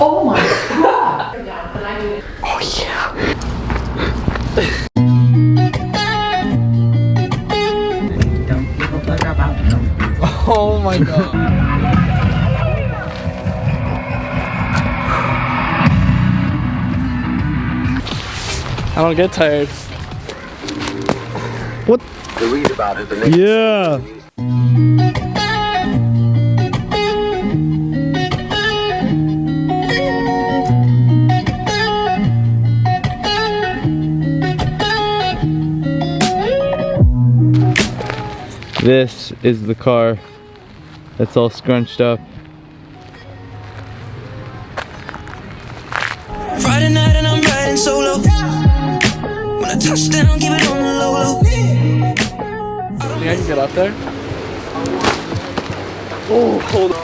Oh my god! Oh yeah. Oh my god. I don't get tired. What? To read about it the next Yeah. This is the car that's all scrunched up. Friday night and I'm riding solo. When I touch down, give it on the low low. Think I can get up there? Oh, hold on.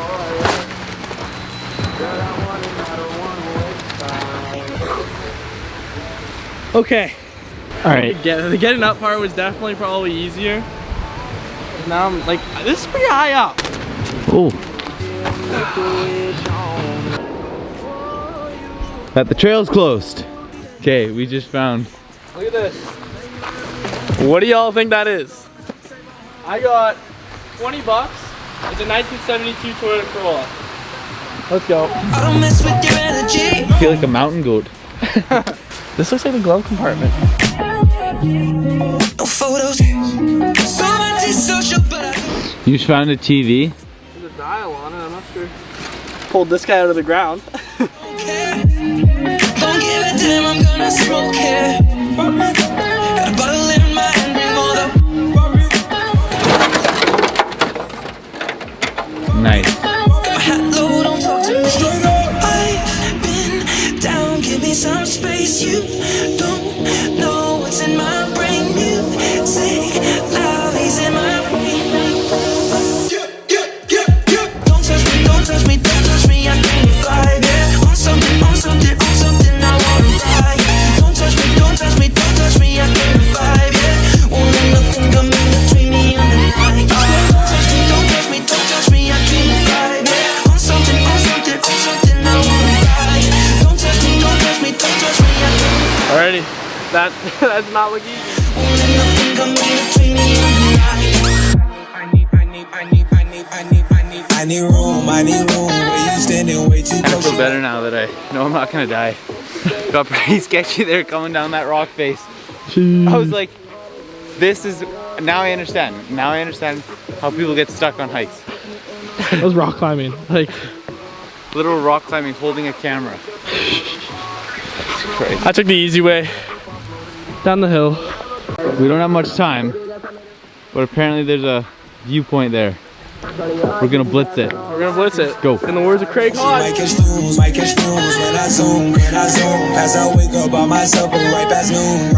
Okay. All right. The getting up part was definitely probably easier. Now I'm like, this is pretty high up. Oh. That the trail's closed. Okay, we just found. Look at this. What do y'all think that is? I got 20 bucks. It's a 1972 Toyota Carolla. Let's go. I don't mess with your energy. I feel like a mountain goat. This looks like the glove compartment. No photos. So antisocial, but I You just found a TV? There's a dial on it, I'm not sure. Pulled this guy out of the ground. don't care. Don't give a damn, I'm gonna smoke here. Got a bottle in my hand, bring all the. Nice. Got my hat low, don't talk to me. I've been down, give me some space. You don't know what's in my brain. Music loud, he's in my brain. Don't touch me, don't touch me, don't touch me. I can't fly. Yeah, on something, on something, on something. I wanna ride. Don't touch me, don't touch me, don't touch me. I can't vibe. Yeah, won't let nothing come in between me and the night. Don't touch me, don't touch me, don't touch me. I can't vibe. Yeah, on something, on something, on something. I wanna ride. Don't touch me, don't touch me, don't touch me. I can't vibe. Alrighty. That does not look easy. Won't let nothing come in between me and the night. I need room, where you standing way too I close. feel better now that I know I'm not gonna die. Got pretty sketchy there coming down that rock face. I was like, this is, now I understand. Now I understand how people get stuck on hikes. That was rock climbing. Like, Literal rock climbing holding a camera. It's crazy. I took the easy way. Down the hill. We don't have much time, but apparently there's a viewpoint there. We're gonna blitz it. We're gonna blitz it. Go. In the words of Craig Hodge. Might catch fumes when I zoom. As I wake up by myself, right past noon,